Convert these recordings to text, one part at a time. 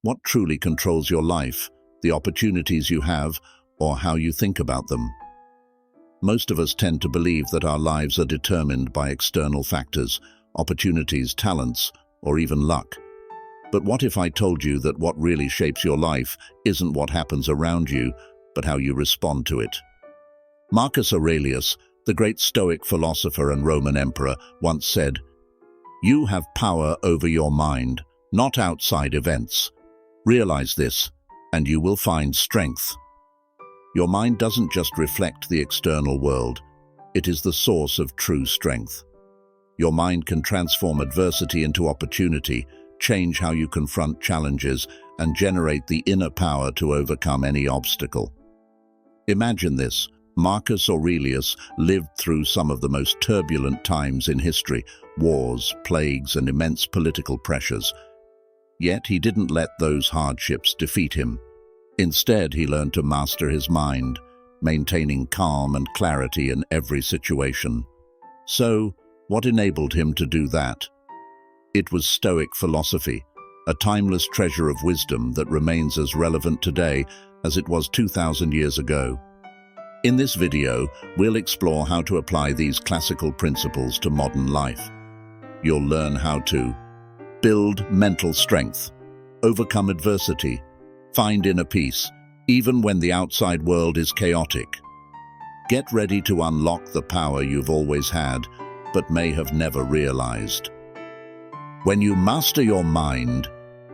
What truly controls your life, the opportunities you have, or how you think about them? Most of us tend to believe that our lives are determined by external factors, opportunities, talents, or even luck. But what if I told you that what really shapes your life isn't what happens around you, but how you respond to it? Marcus Aurelius, the great Stoic philosopher and Roman emperor, once said, "You have power over your mind, not outside events. Realize this, and you will find strength." Your mind doesn't just reflect the external world, it is the source of true strength. Your mind can transform adversity into opportunity, change how you confront challenges, and generate the inner power to overcome any obstacle. Imagine this. Marcus Aurelius lived through some of the most turbulent times in history, wars, plagues, and immense political pressures. Yet he didn't let those hardships defeat him. Instead, he learned to master his mind, maintaining calm and clarity in every situation. So, what enabled him to do that? It was Stoic philosophy, a timeless treasure of wisdom that remains as relevant today as it was 2,000 years ago. In this video, we'll explore how to apply these classical principles to modern life. You'll learn how to build mental strength, overcome adversity, find inner peace, even when the outside world is chaotic. Get ready to unlock the power you've always had, but may have never realized. When you master your mind,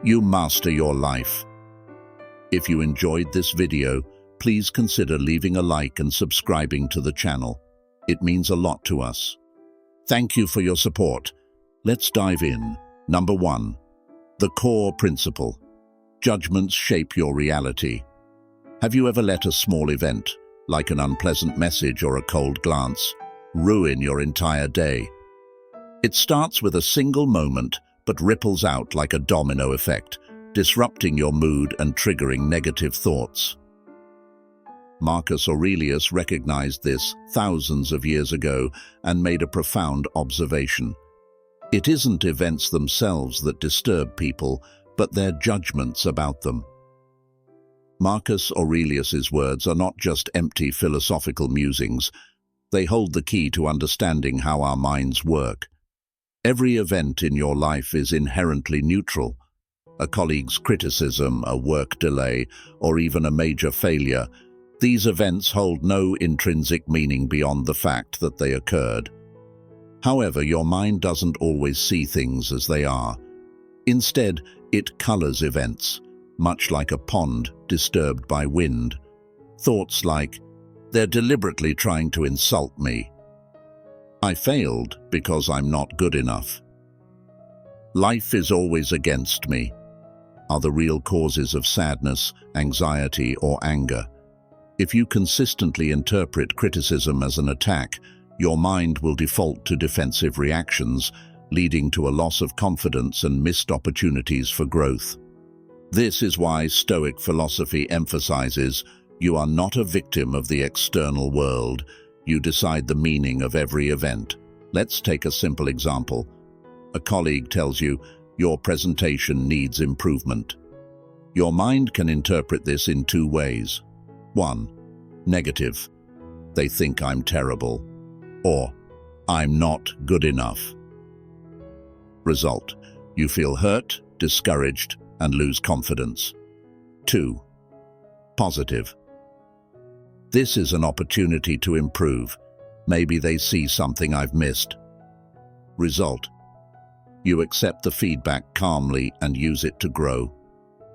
you master your life. If you enjoyed this video, please consider leaving a like and subscribing to the channel. It means a lot to us. Thank you for your support. Let's dive in. Number 1. The core principle. Judgments shape your reality. Have you ever let a small event, like an unpleasant message or a cold glance, ruin your entire day? It starts with a single moment, but ripples out like a domino effect, disrupting your mood and triggering negative thoughts. Marcus Aurelius recognized this thousands of years ago and made a profound observation. It isn't events themselves that disturb people, but their judgments about them. Marcus Aurelius's words are not just empty philosophical musings. They hold the key to understanding how our minds work. Every event in your life is inherently neutral. A colleague's criticism, a work delay, or even a major failure. These events hold no intrinsic meaning beyond the fact that they occurred. However, your mind doesn't always see things as they are. Instead, it colors events, much like a pond disturbed by wind. Thoughts like, "They're deliberately trying to insult me." "I failed because I'm not good enough." "Life is always against me," are the real causes of sadness, anxiety, or anger. If you consistently interpret criticism as an attack, your mind will default to defensive reactions, leading to a loss of confidence and missed opportunities for growth. This is why Stoic philosophy emphasizes, you are not a victim of the external world. You decide the meaning of every event. Let's take a simple example. A colleague tells you, your presentation needs improvement. Your mind can interpret this in two ways. 1. Negative. They think I'm terrible. Or, I'm not good enough. Result. You feel hurt, discouraged, and lose confidence. 2. Positive. This is an opportunity to improve. Maybe they see something I've missed. Result. You accept the feedback calmly and use it to grow.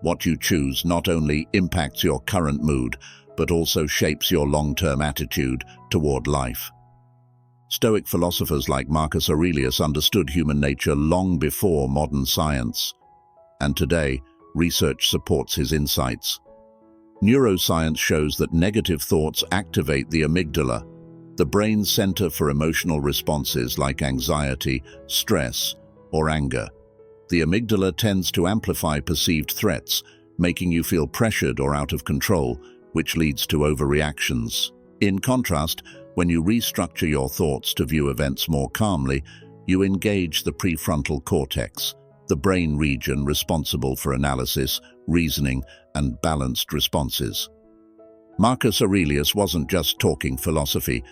What you choose not only impacts your current mood, but also shapes your long-term attitude toward life. Stoic philosophers like Marcus Aurelius understood human nature long before modern science. And today, research supports his insights. Neuroscience shows that negative thoughts activate the amygdala, the brain's center for emotional responses like anxiety, stress, or anger. The amygdala tends to amplify perceived threats, making you feel pressured or out of control, which leads to overreactions. In contrast, when you restructure your thoughts to view events more calmly, you engage the prefrontal cortex, the brain region responsible for analysis, reasoning, and balanced responses. Marcus Aurelius wasn't just talking philosophy,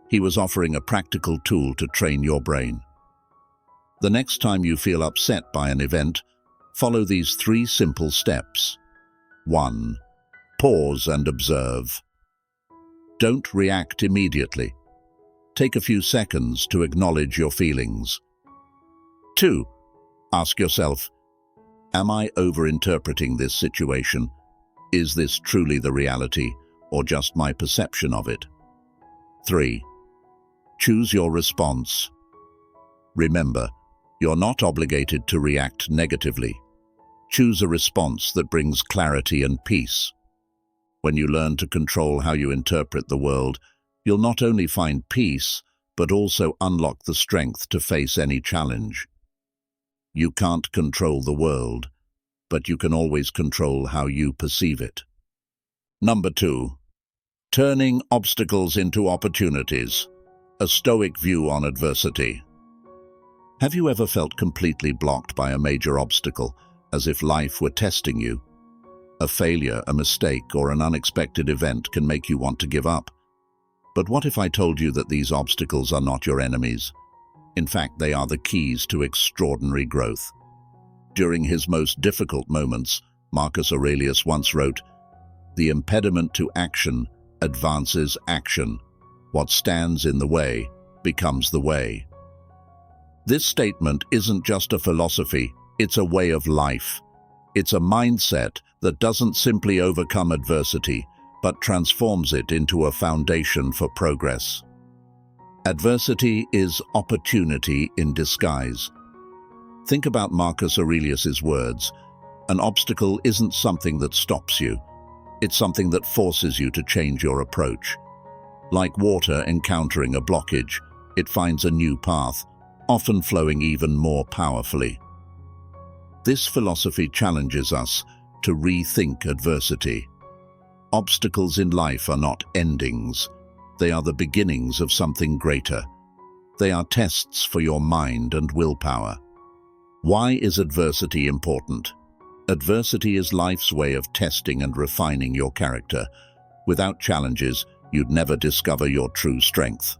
he was offering a practical tool to train your brain. The next time you feel upset by an event, follow these 3 simple steps. 1. Pause and observe. Don't react immediately. Take a few seconds to acknowledge your feelings. 2. Ask yourself, am I overinterpreting this situation? Is this truly the reality, or just my perception of it? 3. Choose your response. Remember, you're not obligated to react negatively. Choose a response that brings clarity and peace. When you learn to control how you interpret the world, you'll not only find peace, but also unlock the strength to face any challenge. You can't control the world, but you can always control how you perceive it. Number 2. Turning obstacles into opportunities. A Stoic view on adversity. Have you ever felt completely blocked by a major obstacle, as if life were testing you? A failure, a mistake, or an unexpected event can make you want to give up. But what if I told you that these obstacles are not your enemies? In fact, they are the keys to extraordinary growth. During his most difficult moments, Marcus Aurelius once wrote, "The impediment to action advances action. What stands in the way becomes the way." This statement isn't just a philosophy, it's a way of life. It's a mindset that doesn't simply overcome adversity, but transforms it into a foundation for progress. Adversity is opportunity in disguise. Think about Marcus Aurelius's words. An obstacle isn't something that stops you. It's something that forces you to change your approach. Like water encountering a blockage, it finds a new path, often flowing even more powerfully. This philosophy challenges us to rethink adversity. Obstacles in life are not endings. They are the beginnings of something greater. They are tests for your mind and willpower. Why is adversity important? Adversity is life's way of testing and refining your character. Without challenges, you'd never discover your true strength.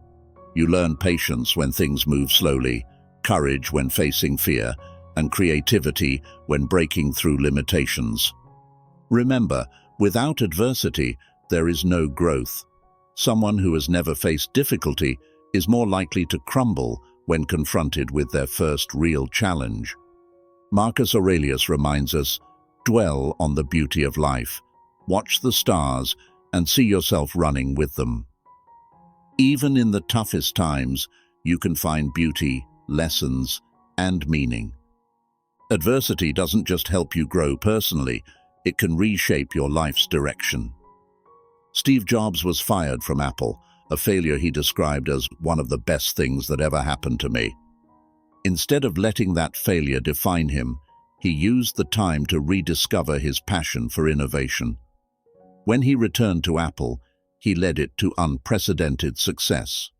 You learn patience when things move slowly, courage when facing fear, and creativity when breaking through limitations. Remember, without adversity, there is no growth. Someone who has never faced difficulty is more likely to crumble when confronted with their first real challenge. Marcus Aurelius reminds us, dwell on the beauty of life, watch the stars, and see yourself running with them. Even in the toughest times, you can find beauty, lessons, and meaning. Adversity doesn't just help you grow personally, it can reshape your life's direction. Steve Jobs was fired from Apple, a failure he described as one of the best things that ever happened to me. Instead of letting that failure define him, he used the time to rediscover his passion for innovation. When he returned to Apple, he led it to unprecedented success.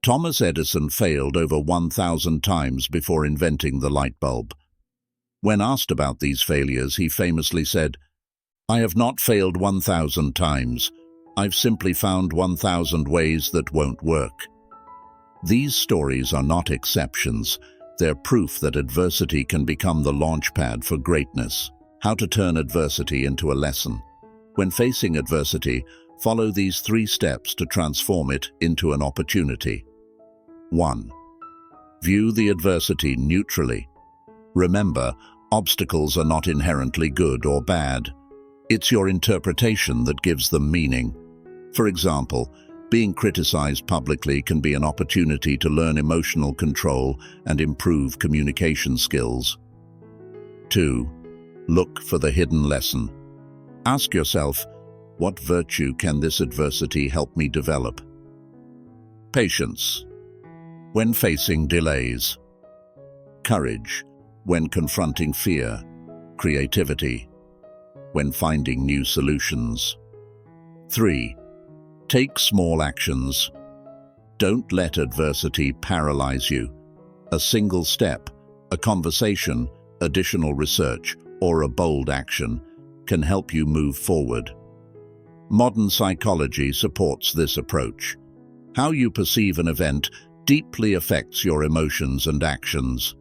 Thomas Edison failed over 1,000 times before inventing the light bulb. When asked about these failures, he famously said, "I have not failed 1,000 times. I've simply found 1,000 ways that won't work." These stories are not exceptions. They're proof that adversity can become the launchpad for greatness. How to turn adversity into a lesson. When facing adversity, follow these 3 steps to transform it into an opportunity. 1. View the adversity neutrally. Remember, obstacles are not inherently good or bad. It's your interpretation that gives them meaning. For example, being criticized publicly can be an opportunity to learn emotional control and improve communication skills. 2. Look for the hidden lesson. Ask yourself, what virtue can this adversity help me develop? Patience, when facing delays. Courage, when confronting fear. Creativity, when finding new solutions. 3. Take small actions. Don't let adversity paralyze you. A single step, a conversation, additional research, or a bold action can help you move forward. Modern psychology supports this approach. How you perceive an event deeply affects your emotions and actions.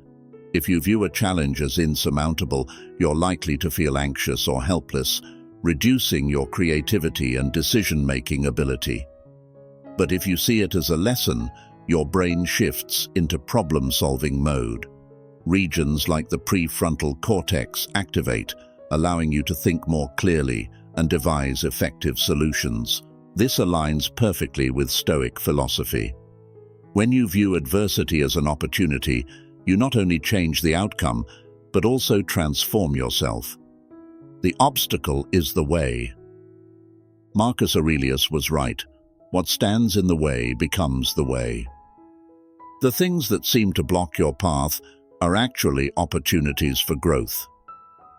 If you view a challenge as insurmountable, you're likely to feel anxious or helpless, reducing your creativity and decision-making ability. But if you see it as a lesson, your brain shifts into problem-solving mode. Regions like the prefrontal cortex activate, allowing you to think more clearly and devise effective solutions. This aligns perfectly with Stoic philosophy. When you view adversity as an opportunity, you not only change the outcome, but also transform yourself. The obstacle is the way. Marcus Aurelius was right. What stands in the way becomes the way. The things that seem to block your path are actually opportunities for growth.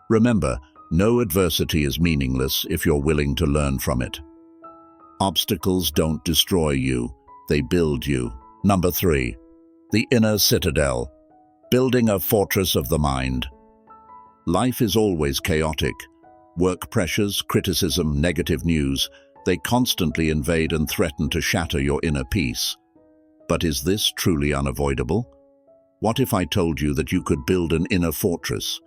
Remember, no adversity is meaningless if you're willing to learn from it. Obstacles don't destroy you, they build you. Number 3. The inner citadel. Building a fortress of the mind. Life is always chaotic. Work pressures, criticism, negative news, they constantly invade and threaten to shatter your inner peace. But is this truly unavoidable? What if I told you that you could build an inner fortress,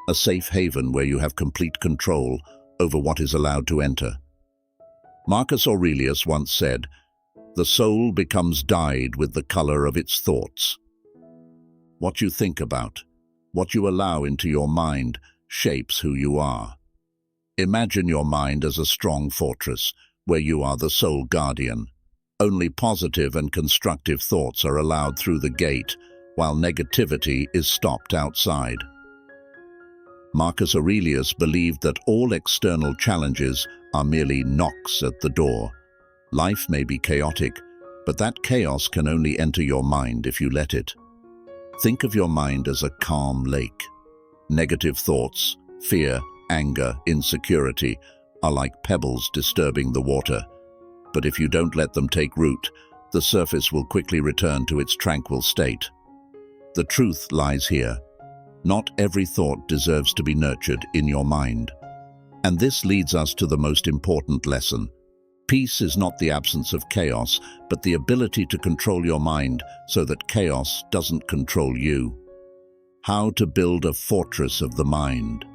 a safe haven where you have complete control over what is allowed to enter? Marcus Aurelius once said, "The soul becomes dyed with the color of its thoughts." What you think about, what you allow into your mind, shapes who you are. Imagine your mind as a strong fortress where you are the sole guardian. Only positive and constructive thoughts are allowed through the gate, while negativity is stopped outside. Marcus Aurelius believed that all external challenges are merely knocks at the door. Life may be chaotic, but that chaos can only enter your mind if you let it. Think of your mind as a calm lake. Negative thoughts, fear, anger, insecurity are like pebbles disturbing the water. But if you don't let them take root, the surface will quickly return to its tranquil state. The truth lies here. Not every thought deserves to be nurtured in your mind. And this leads us to the most important lesson. Peace is not the absence of chaos, but the ability to control your mind so that chaos doesn't control you. How to build a fortress of the mind.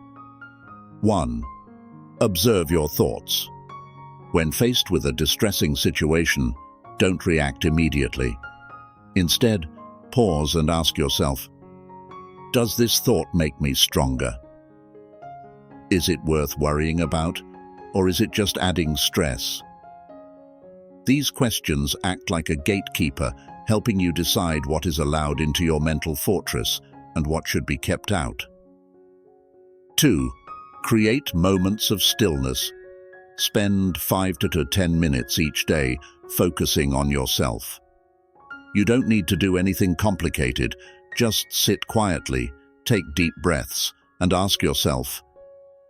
1. Observe your thoughts. When faced with a distressing situation, don't react immediately. Instead, pause and ask yourself, does this thought make me stronger? Is it worth worrying about, or is it just adding stress? These questions act like a gatekeeper, helping you decide what is allowed into your mental fortress and what should be kept out. 2. Create moments of stillness. Spend 5 to 10 minutes each day focusing on yourself. You don't need to do anything complicated. Just sit quietly, take deep breaths, and ask yourself,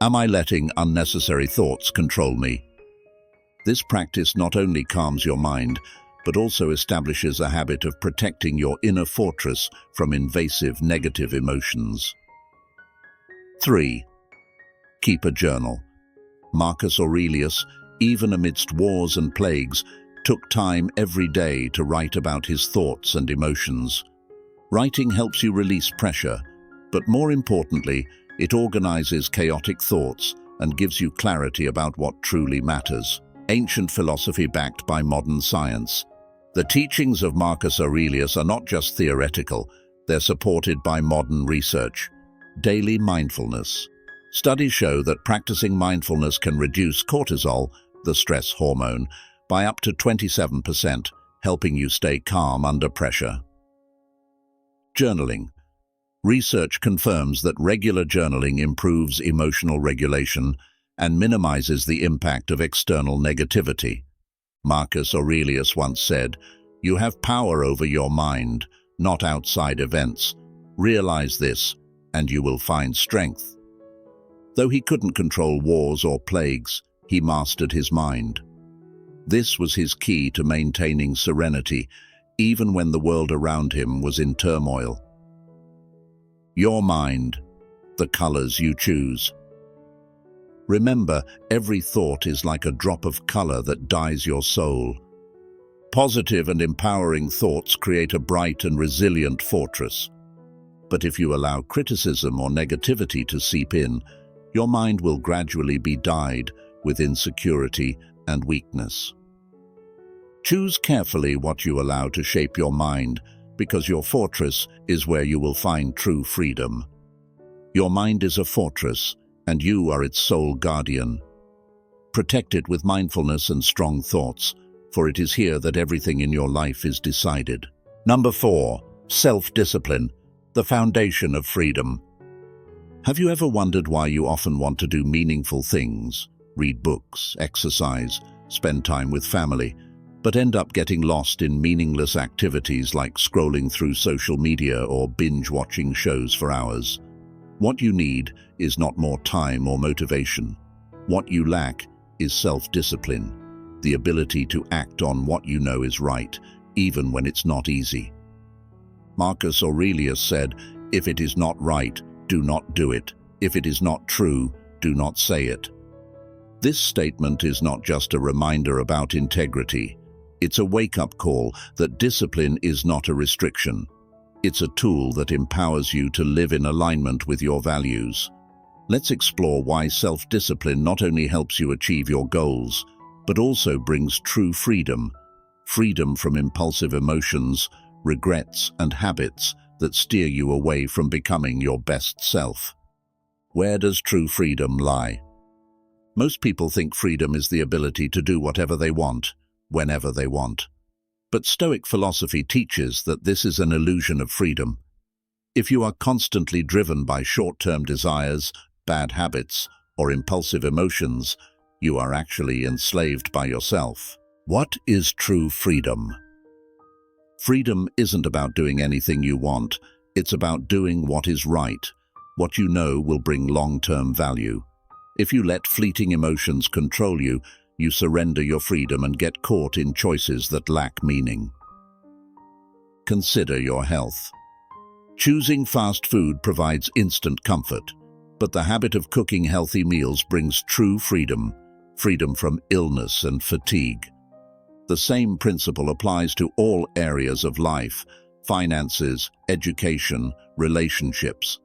am I letting unnecessary thoughts control me? This practice not only calms your mind, but also establishes a habit of protecting your inner fortress from invasive negative emotions. 3. Keep a journal. Marcus Aurelius, even amidst wars and plagues, took time every day to write about his thoughts and emotions. Writing helps you release pressure, but more importantly, it organizes chaotic thoughts and gives you clarity about what truly matters. Ancient philosophy backed by modern science. The teachings of Marcus Aurelius are not just theoretical, they're supported by modern research. Daily mindfulness. Studies show that practicing mindfulness can reduce cortisol, the stress hormone, by up to 27%, helping you stay calm under pressure. Journaling. Research confirms that regular journaling improves emotional regulation and minimizes the impact of external negativity. Marcus Aurelius once said, "You have power over your mind, not outside events. Realize this, and you will find strength." Though he couldn't control wars or plagues, he mastered his mind. This was his key to maintaining serenity, even when the world around him was in turmoil. Your mind. the colors you choose. Remember, every thought is like a drop of color that dyes your soul. Positive and empowering thoughts create a bright and resilient fortress. But if you allow criticism or negativity to seep in, your mind will gradually be dyed with insecurity and weakness. Choose carefully what you allow to shape your mind, because your fortress is where you will find true freedom. Your mind is a fortress, and you are its sole guardian. Protect it with mindfulness and strong thoughts, for it is here that everything in your life is decided. Number 4. Self-discipline, the foundation of freedom. Have you ever wondered why you often want to do meaningful things, read books, exercise, spend time with family, but end up getting lost in meaningless activities like scrolling through social media or binge-watching shows for hours? What you need is not more time or motivation. What you lack is self-discipline, the ability to act on what you know is right, even when it's not easy. Marcus Aurelius said, "If it is not right, do not do it. If it is not true, do not say it." This statement is not just a reminder about integrity. It's a wake-up call that discipline is not a restriction. It's a tool that empowers you to live in alignment with your values. Let's explore why self-discipline not only helps you achieve your goals, but also brings true freedom. Freedom from impulsive emotions, regrets, and habits that steer you away from becoming your best self. Where does true freedom lie? Most people think freedom is the ability to do whatever they want, whenever they want. But Stoic philosophy teaches that this is an illusion of freedom. If you are constantly driven by short-term desires, bad habits, or impulsive emotions, you are actually enslaved by yourself. What is true freedom? Freedom isn't about doing anything you want. It's about doing what is right, what you know will bring long-term value. If you let fleeting emotions control you, you surrender your freedom and get caught in choices that lack meaning. Consider your health. Choosing fast food provides instant comfort, but the habit of cooking healthy meals brings true freedom, freedom from illness and fatigue. The same principle applies to all areas of life: finances, education, relationships.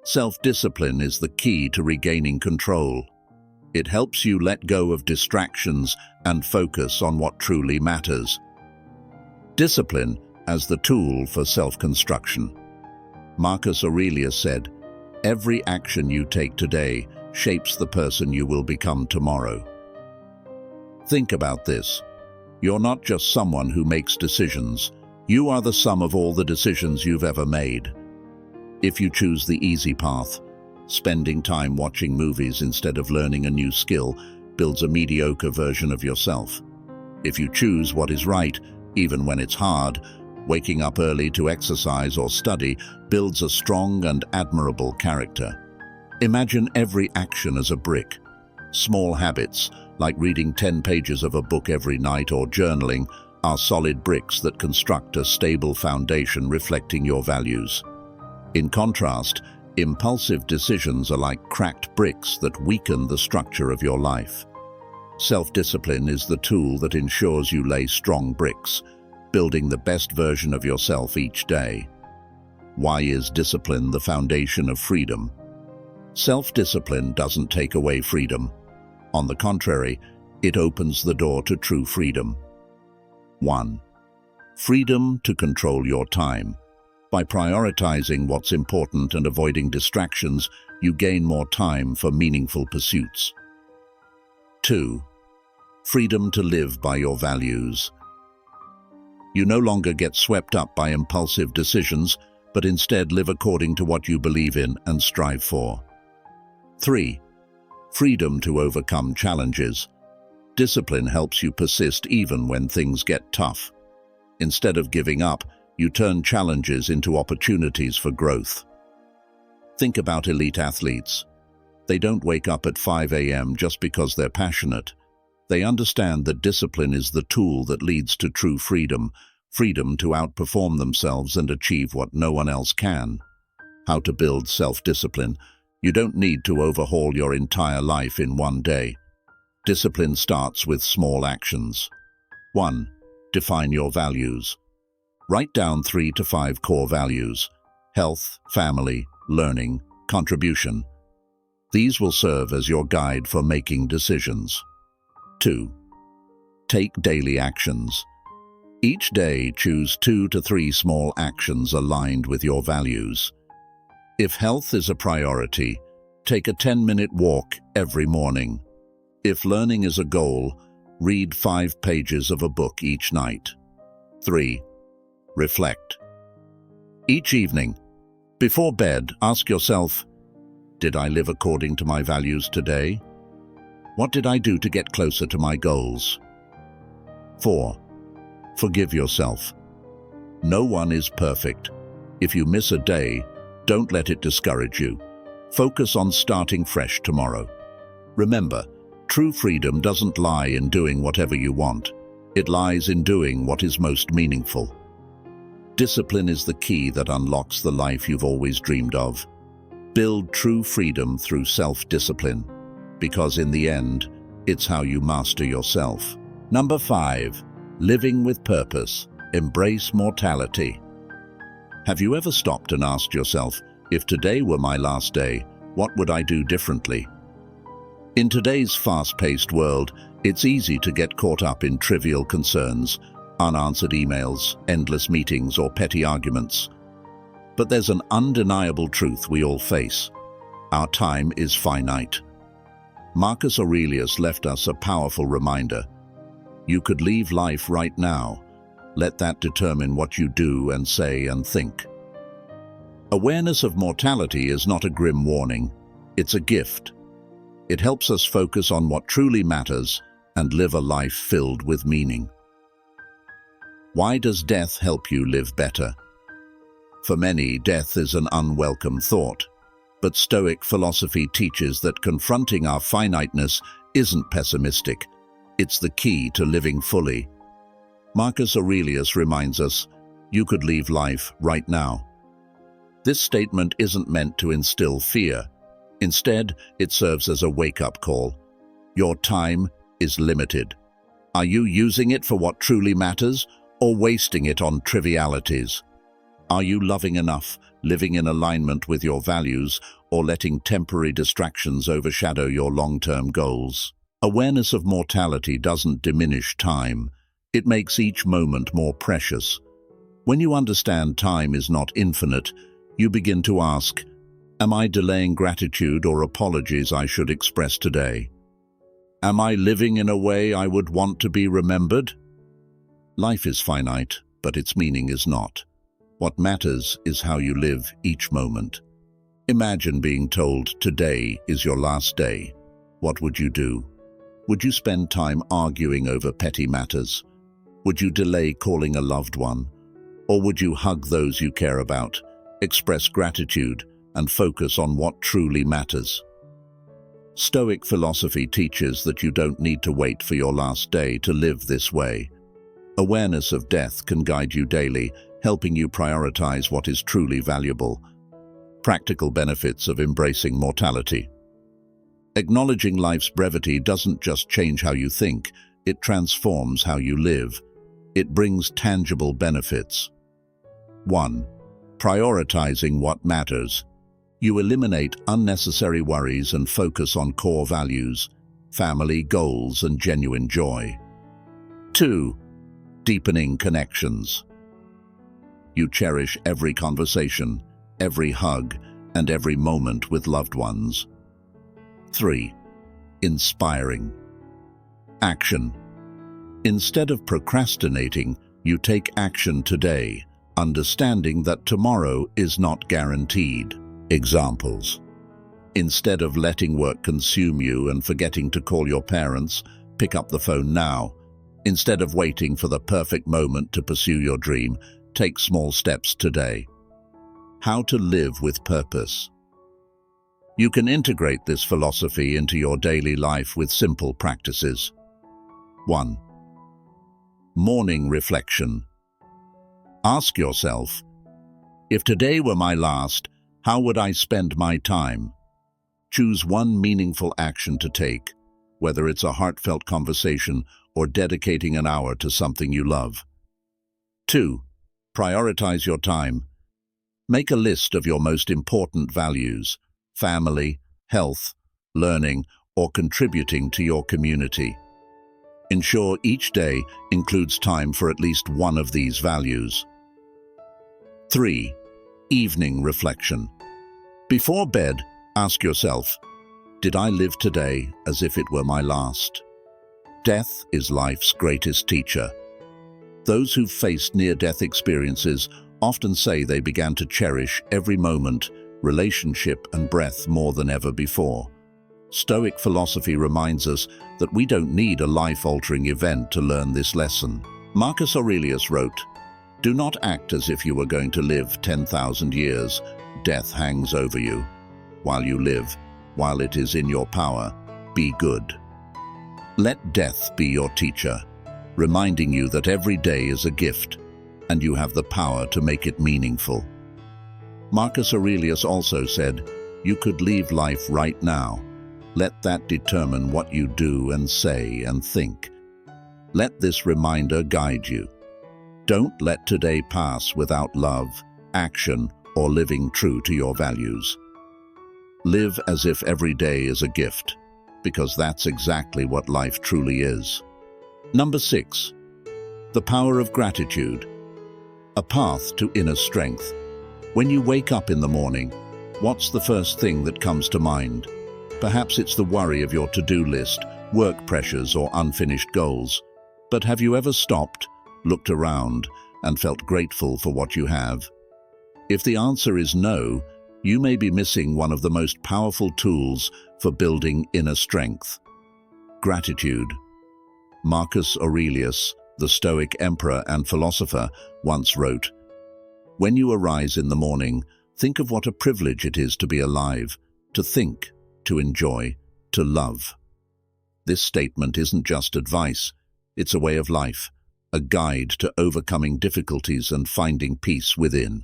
Self-discipline is the key to regaining control. It helps you let go of distractions and focus on what truly matters. Discipline as the tool for self-construction. Marcus Aurelius said, "Every action you take today shapes the person you will become tomorrow." Think about this. You're not just someone who makes decisions. You are the sum of all the decisions you've ever made. If you choose the easy path, spending time watching movies instead of learning a new skill builds a mediocre version of yourself. If you choose what is right, even when it's hard, waking up early to exercise or study builds a strong and admirable character. Imagine every action as a brick. Small habits, like reading 10 pages of a book every night or journaling, are solid bricks that construct a stable foundation reflecting your values. In contrast, impulsive decisions are like cracked bricks that weaken the structure of your life. Self-discipline is the tool that ensures you lay strong bricks, building the best version of yourself each day. Why is discipline the foundation of freedom? Self-discipline doesn't take away freedom. On the contrary, it opens the door to true freedom. 1. Freedom to control your time. By prioritizing what's important and avoiding distractions, you gain more time for meaningful pursuits. 2. Freedom to live by your values. You no longer get swept up by impulsive decisions, but instead live according to what you believe in and strive for. 3. Freedom to overcome challenges. Discipline helps you persist even when things get tough. Instead of giving up, you turn challenges into opportunities for growth. Think about elite athletes. They don't wake up at 5 a.m. just because they're passionate. They understand that discipline is the tool that leads to true freedom, freedom to outperform themselves and achieve what no one else can. How to build self-discipline. You don't need to overhaul your entire life in one day. Discipline starts with small actions. 1. Define your values. Write down 3 to 5 core values: health, family, learning, contribution. These will serve as your guide for making decisions. 2. Take daily actions. Each day, choose 2 to 3 small actions aligned with your values. If health is a priority, take a 10-minute walk every morning. If learning is a goal, read 5 pages of a book each night. 3. Reflect. Each evening, before bed, ask yourself, did I live according to my values today? What did I do to get closer to my goals? 4. Forgive yourself. No one is perfect. If you miss a day, don't let it discourage you. Focus on starting fresh tomorrow. Remember, true freedom doesn't lie in doing whatever you want. It lies in doing what is most meaningful. Discipline is the key that unlocks the life you've always dreamed of. Build true freedom through self-discipline, because in the end, it's how you master yourself. Number 5. Living with purpose. Embrace mortality. Have you ever stopped and asked yourself, if today were my last day, what would I do differently? In today's fast-paced world, it's easy to get caught up in trivial concerns, unanswered emails, endless meetings, or petty arguments. But there's an undeniable truth we all face. Our time is finite. Marcus Aurelius left us a powerful reminder. You could leave life right now. Let that determine what you do and say and think. Awareness of mortality is not a grim warning. It's a gift. It helps us focus on what truly matters and live a life filled with meaning. Why does death help you live better? For many, death is an unwelcome thought, but Stoic philosophy teaches that confronting our finiteness isn't pessimistic. It's the key to living fully. Marcus Aurelius reminds us, you could leave life right now. This statement isn't meant to instill fear. Instead, it serves as a wake-up call. Your time is limited. Are you using it for what truly matters, or wasting it on trivialities? Are you loving enough, living in alignment with your values, or letting temporary distractions overshadow your long-term goals? Awareness of mortality doesn't diminish time. It makes each moment more precious. When you understand time is not infinite, you begin to ask, am I delaying gratitude or apologies I should express today? Am I living in a way I would want to be remembered? Life is finite, but its meaning is not. What matters is how you live each moment. Imagine being told today is your last day. What would you do? Would you spend time arguing over petty matters? Would you delay calling a loved one? Or would you hug those you care about, express gratitude, and focus on what truly matters? Stoic philosophy teaches that you don't need to wait for your last day to live this way. Awareness of death can guide you daily, helping you prioritize what is truly valuable. Practical benefits of embracing mortality. Acknowledging life's brevity doesn't just change how you think, it transforms how you live. It brings tangible benefits. 1. Prioritizing what matters. You eliminate unnecessary worries and focus on core values, family, goals, and genuine joy. 2. Deepening connections. You cherish every conversation, every hug, and every moment with loved ones. 3. Inspiring. Action. Instead of procrastinating, you take action today, understanding that tomorrow is not guaranteed. Examples. Instead of letting work consume you and forgetting to call your parents, pick up the phone now. Instead of waiting for the perfect moment to pursue your dream, take small steps today. How to live with purpose. You can integrate this philosophy into your daily life with simple practices. 1. Morning reflection. Ask yourself, if today were my last, how would I spend my time? Choose one meaningful action to take, whether it's a heartfelt conversation or dedicating an hour to something you love. 2. Prioritize your time. Make a list of your most important values: family, health, learning, or contributing to your community. Ensure each day includes time for at least one of these values. 3. Evening reflection. Before bed, ask yourself, did I live today as if it were my last? Death is life's greatest teacher. Those who've faced near-death experiences often say they began to cherish every moment, relationship, and breath more than ever before. Stoic philosophy reminds us that we don't need a life-altering event to learn this lesson. Marcus Aurelius wrote, "Do not act as if you were going to live 10,000 years. Death hangs over you. While you live, while it is in your power, be good." Let death be your teacher, reminding you that every day is a gift, and you have the power to make it meaningful. Marcus Aurelius also said, "You could leave life right now. Let that determine what you do and say and think." Let this reminder guide you. Don't let today pass without love, action, or living true to your values. Live as if every day is a gift, because that's exactly what life truly is. Number 6. The power of gratitude. A path to inner strength. When you wake up in the morning, what's the first thing that comes to mind? Perhaps it's the worry of your to-do list, work pressures, or unfinished goals. But have you ever stopped, looked around, and felt grateful for what you have? If the answer is no, you may be missing one of the most powerful tools for building inner strength. Gratitude. Marcus Aurelius, the Stoic emperor and philosopher, once wrote, "When you arise in the morning, think of what a privilege it is to be alive, to think, to enjoy, to love." This statement isn't just advice, it's a way of life, a guide to overcoming difficulties and finding peace within.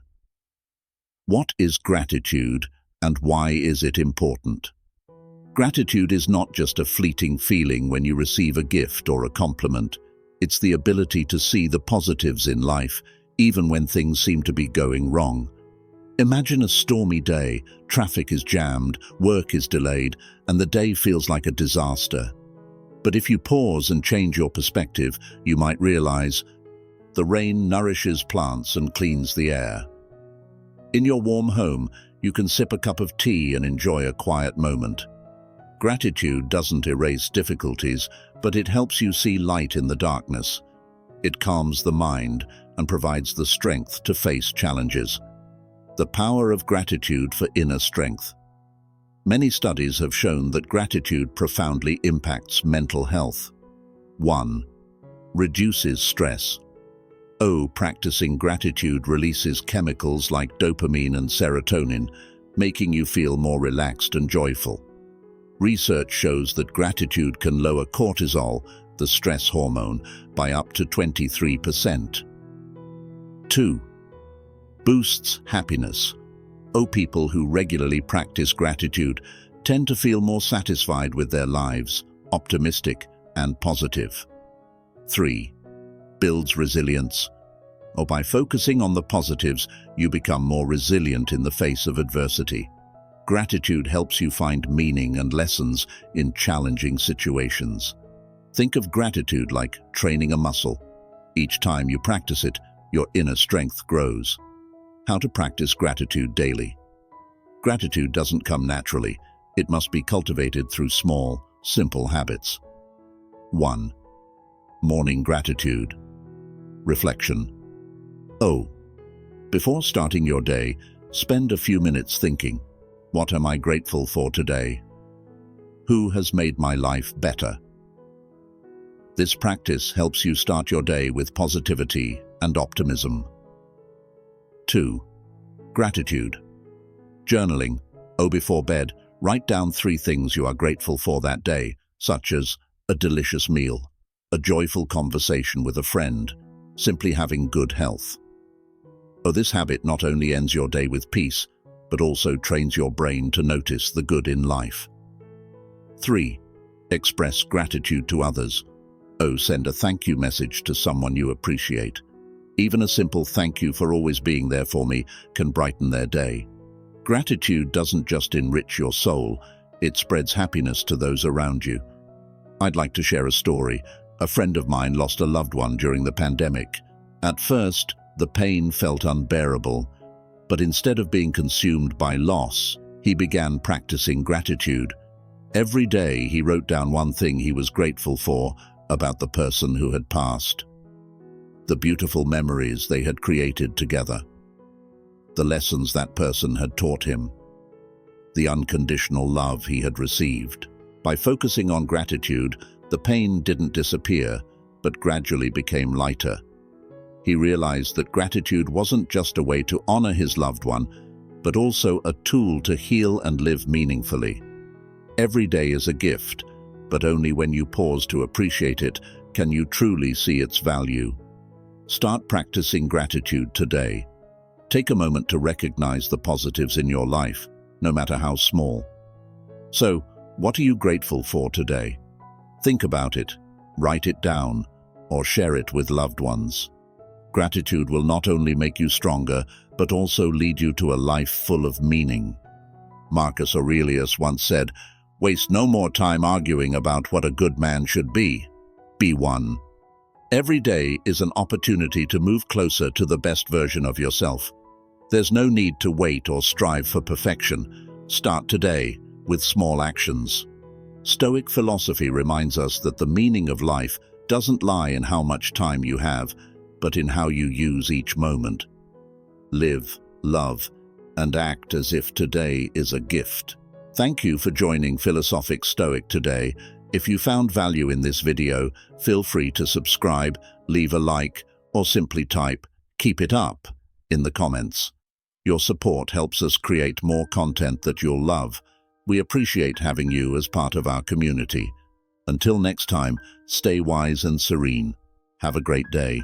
What is gratitude, and why is it important? Gratitude is not just a fleeting feeling when you receive a gift or a compliment. It's the ability to see the positives in life, even when things seem to be going wrong. Imagine a stormy day, traffic is jammed, work is delayed, and the day feels like a disaster. But if you pause and change your perspective, you might realize the rain nourishes plants and cleans the air. In your warm home, you can sip a cup of tea and enjoy a quiet moment. Gratitude doesn't erase difficulties, but it helps you see light in the darkness. It calms the mind and provides the strength to face challenges. The power of gratitude for inner strength. Many studies have shown that gratitude profoundly impacts mental health. 1. Reduces stress. Practicing gratitude releases chemicals like dopamine and serotonin, making you feel more relaxed and joyful. Research shows that gratitude can lower cortisol, the stress hormone, by up to 23%. 2. Boosts happiness. People who regularly practice gratitude tend to feel more satisfied with their lives, optimistic and positive. 3. Builds resilience. By focusing on the positives, you become more resilient in the face of adversity. Gratitude helps you find meaning and lessons in challenging situations. Think of gratitude like training a muscle. Each time you practice it, your inner strength grows. How to practice gratitude daily. Gratitude doesn't come naturally. It must be cultivated through small, simple habits. 1. Morning gratitude. Reflection. Before starting your day, spend a few minutes thinking, what am I grateful for today? Who has made my life better? This practice helps you start your day with positivity and optimism. 2. Gratitude. Journaling. Before bed, write down 3 things you are grateful for that day, such as a delicious meal, a joyful conversation with a friend, simply having good health. This habit not only ends your day with peace, but also trains your brain to notice the good in life. 3. Express gratitude to others. Send a thank you message to someone you appreciate. Even a simple thank you for always being there for me can brighten their day. Gratitude doesn't just enrich your soul, it spreads happiness to those around you. I'd like to share a story. A friend of mine lost a loved one during the pandemic. At first, the pain felt unbearable, but instead of being consumed by loss, he began practicing gratitude. Every day he wrote down one thing he was grateful for about the person who had passed. The beautiful memories they had created together. The lessons that person had taught him. The unconditional love he had received. By focusing on gratitude, the pain didn't disappear, but gradually became lighter. He realized that gratitude wasn't just a way to honor his loved one, but also a tool to heal and live meaningfully. Every day is a gift, but only when you pause to appreciate it can you truly see its value. Start practicing gratitude today. Take a moment to recognize the positives in your life, no matter how small. So, what are you grateful for today? Think about it, write it down, or share it with loved ones. Gratitude will not only make you stronger, but also lead you to a life full of meaning. Marcus Aurelius once said, "Waste no more time arguing about what a good man should be. Be one." Every day is an opportunity to move closer to the best version of yourself. There's no need to wait or strive for perfection. Start today with small actions. Stoic philosophy reminds us that the meaning of life doesn't lie in how much time you have, but in how you use each moment. Live, love, and act as if today is a gift. Thank you for joining Philosophic Stoic today. If you found value in this video, feel free to subscribe, leave a like, or simply type, "Keep it up," in the comments. Your support helps us create more content that you'll love. We appreciate having you as part of our community. Until next time, stay wise and serene. Have a great day.